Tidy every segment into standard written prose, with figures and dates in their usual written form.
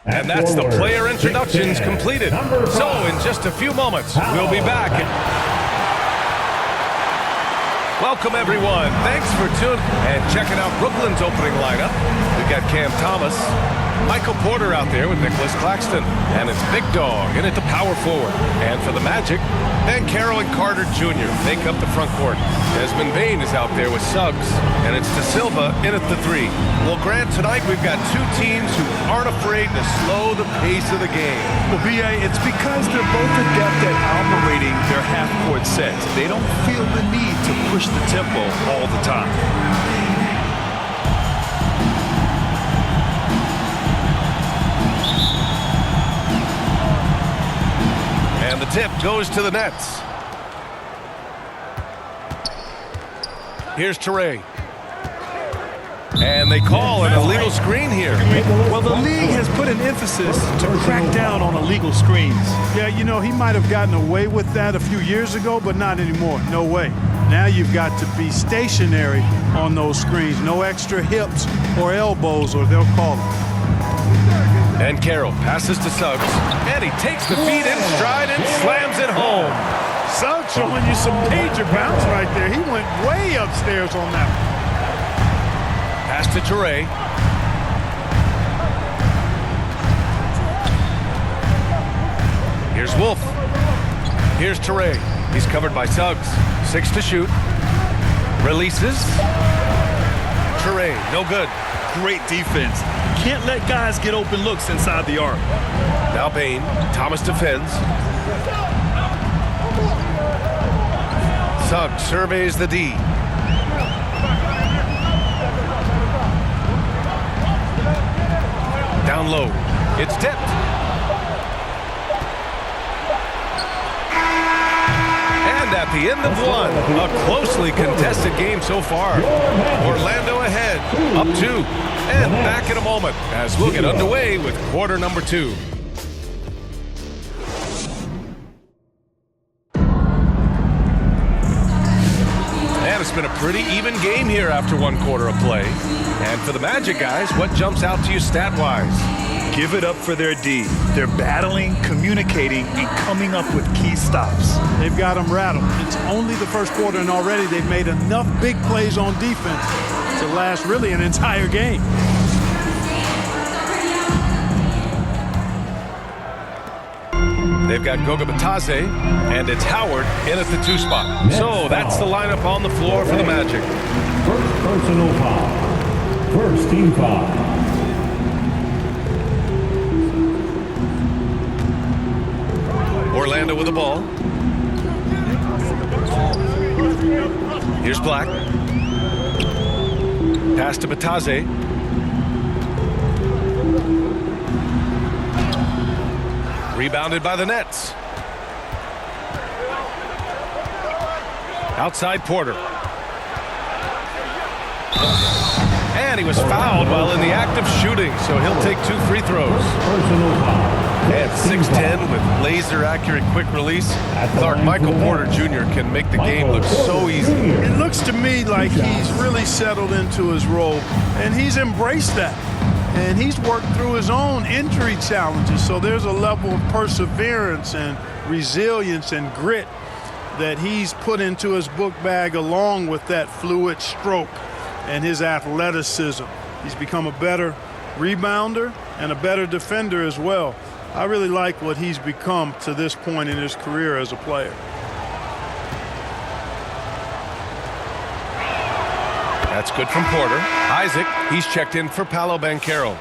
And that's the player introductions completed. So in just a few moments, we'll be back. Welcome, everyone. Thanks for tuning and checking out Brooklyn's opening lineup. We've got Cam Thomas, Michael Porter out there with Nicholas Claxton, and it's Big Dog in at the power forward. And for the Magic, Banchero and Carter Jr. make up the front court. Desmond Bane is out there with Suggs, and it's De Silva in at the 3. Well, Grant, tonight we've got two teams who aren't afraid to slow the pace of the game. Well, B.A., it's because they're both adept at operating their half-court sets. They don't feel the need to push the tempo all the time. And the tip goes to the Nets. Here's Toure. And they call an illegal screen here. Well, the league has put an emphasis to crack down on illegal screens. Yeah, you know, he might have gotten away with that a few years ago, but not anymore. No way. Now you've got to be stationary on those screens. No extra hips or elbows, or they'll call it. And Carroll passes to Suggs, and he takes the feet in stride and slams it home. Suggs showing you some major bounce right there. He went way upstairs on that one. Pass to Toure. Here's Wolf. Here's Toure. He's covered by Suggs. 6 to shoot. Releases. Toure, no good. Great defense. Can't let guys get open looks inside the arc. Now Bane. Thomas defends. Suggs surveys the D. Down low. It's tipped. And at the end of one, a closely contested game so far. Orlando ahead, up 2. And back in a moment as we'll get underway with quarter number 2. And it's been a pretty even game here after 1 quarter of play. And for the Magic guys, what jumps out to you stat-wise? Give it up for their D. They're battling, communicating, and coming up with key stops. They've got them rattled. It's only the first quarter, and already they've made enough big plays on defense to last really an entire game. They've got Goga Batase, and it's Howard in at the 2 spot. So that's the lineup on the floor for the Magic. First personal foul. First team foul. Orlando with the ball. Here's Black. Pass to Batase. Rebounded by the Nets. Outside Porter. And he was fouled while in the act of shooting, so he'll take 2 free throws. And 6'10" with laser-accurate quick release. Clark Michael Porter Jr. can make the game look so easy. It looks to me like he's really settled into his role, and he's embraced that. And he's worked through his own injury challenges, so there's a level of perseverance and resilience and grit that he's put into his book bag, along with that fluid stroke and his athleticism. He's become a better rebounder and a better defender as well. I really like what he's become to this point in his career as a player. That's good from Porter. Isaac, he's checked in for Paolo Banchero.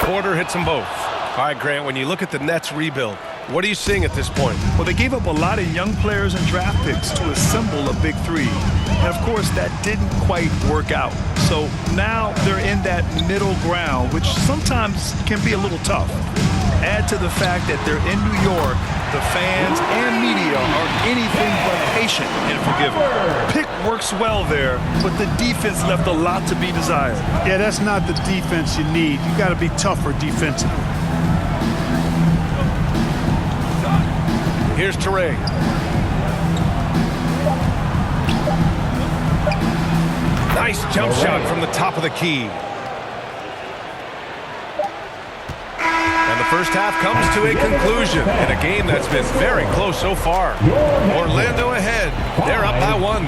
Porter hits them both. All right, Grant, when you look at the Nets rebuild, what are you seeing at this point? Well, they gave up a lot of young players and draft picks to assemble a big 3. And, of course, that didn't quite work out. So now they're in that middle ground, which sometimes can be a little tough. Add to the fact that they're in New York, the fans and media are anything patient and forgiving. Pick works well there, but the defense left a lot to be desired. Yeah, that's not the defense you need. You got to be tougher defensively. Here's Teray. Nice jump shot from the top of the key. And the first half comes to a conclusion in a game that's been very close so far. Orlando ahead. They're up by 1.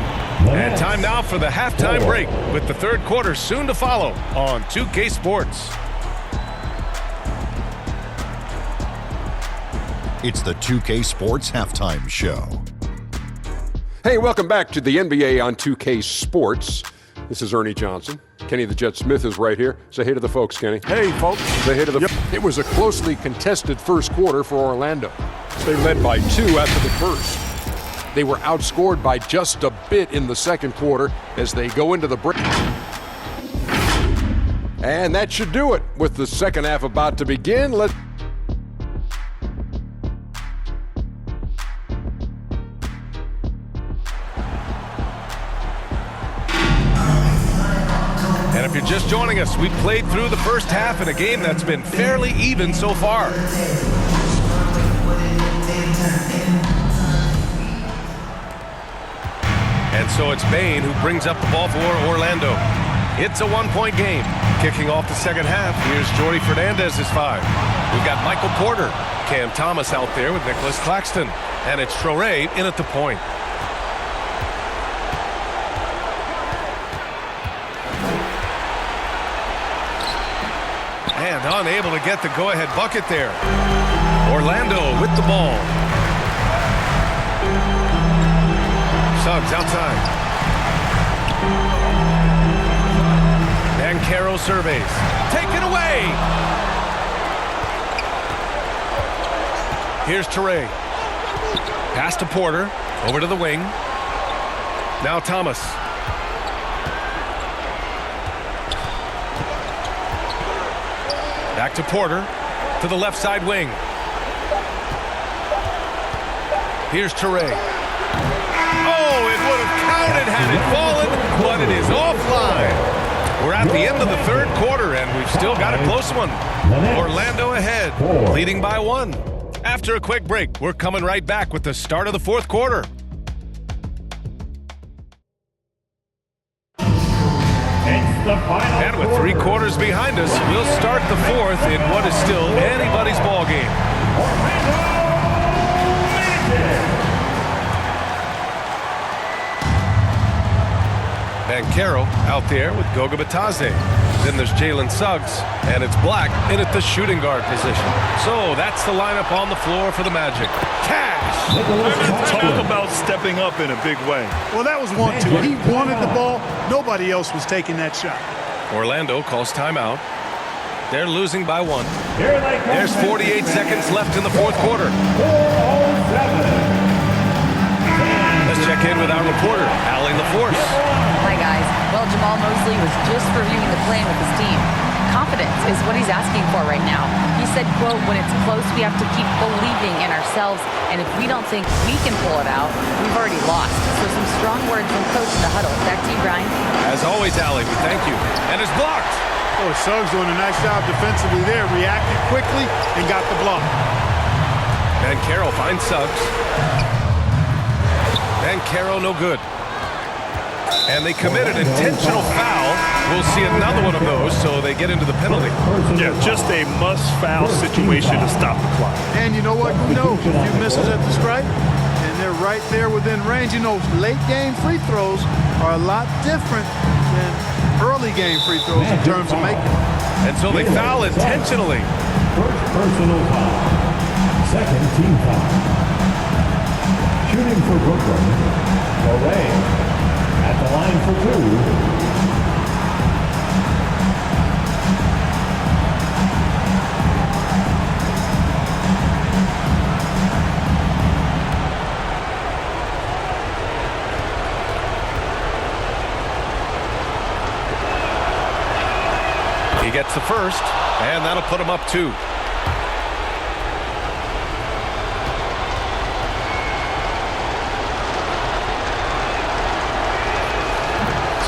And time now for the halftime break, with the third quarter soon to follow on 2K Sports. It's the 2K Sports Halftime Show. Hey, welcome back to the NBA on 2K Sports. This is Ernie Johnson. Kenny the Jet Smith is right here. Say hey to the folks, Kenny. Hey, folks. Say hey to the... Yep. It was a closely contested first quarter for Orlando. They led by 2 after the first. They were outscored by just a bit in the second quarter as they go into the break. And that should do it. With the second half about to begin, let's... And if you're just joining us, we played through the first half in a game that's been fairly even so far. And so it's Bane who brings up the ball for Orlando. It's a 1-point game. Kicking off the second half, here's Jordy Fernandez's 5. We've got Michael Porter, Cam Thomas out there with Nicholas Claxton. And it's Teray in at the point. And unable to get the go-ahead bucket there. Orlando with the ball. Suggs outside. Banchero surveys. Taken away. Here's Teray. Pass to Porter. Over to the wing. Now Thomas. Back to Porter, to the left side wing. Here's Teray. Oh, it would have counted had it fallen, but it is offline. We're at the end of the third quarter, and we've still got a close one. Orlando ahead, leading by 1. After a quick break, we're coming right back with the start of the fourth quarter. And with 3 quarters behind us, we'll start the fourth in what is still anybody's ball game. Banchero out there with Goga Bitadze. Then there's Jalen Suggs, and it's Black in at the shooting guard position. So that's the lineup on the floor for the Magic. Cash! Talk about stepping up in a big way. Well, that was 1-2. He wanted the ball. Nobody else was taking that shot. Orlando calls timeout. They're losing by 1. There's 48 seconds left in the fourth quarter. Let's check in with our reporter, Allie LaForce. Hi, guys. Well, Jamahl Mosley was just reviewing the plan with his team. Confidence is what he's asking for right now. He said, quote, when it's close, we have to keep believing in ourselves, and if we don't think we can pull it out, we've already lost. So some strong words from coach in the huddle. Back to you, Brian. As always, Allie, we thank you. And it's blocked. Oh, Suggs doing a nice job defensively there. Reacted quickly and got the block. Banchero finds Suggs. Banchero no good. And they committed intentional foul. We'll see another one of those, so they get into the penalty. Yeah, just a must-foul situation to stop the clock. And you know what? Who knows? A few misses at the stripe, and they're right there within range. You know, late-game free throws are a lot different than early-game free throws in terms of making. And so they foul intentionally. First personal foul. Second team foul. Shooting for Brooklyn. Teray at the line for 2. He gets the first, and that'll put him up 2.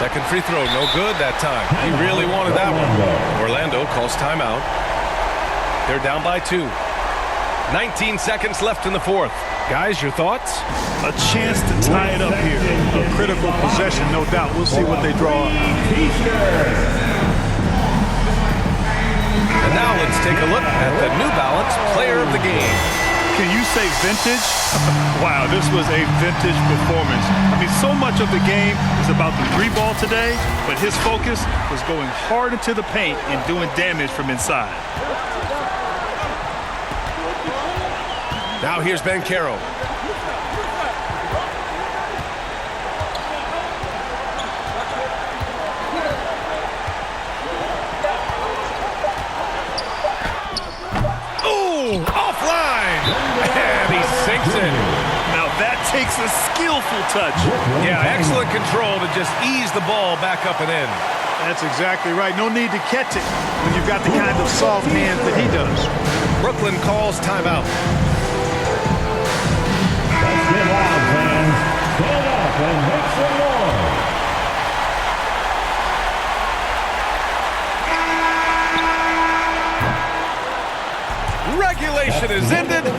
Second free throw, no good that time. He really wanted that one. Orlando calls timeout. They're down by 2. 19 seconds left in the fourth. Guys, your thoughts? A chance to tie it up here. A critical possession, no doubt. We'll see what they draw up. And now let's take a look at the New Balance Player of the Game. Can you say vintage? Wow, this was a vintage performance. I mean, so much of the game is about the 3-ball today, but his focus was going hard into the paint and doing damage from inside. Now here's Banchero. Ooh, offline! And he sinks it. Now that takes a skillful touch. Yeah, excellent control to just ease the ball back up and in. That's exactly right. No need to catch it when you've got the kind of soft hands that he does. Brooklyn calls timeout. Let's get loud, fans. Stand up and make some noise. Regulation is ended,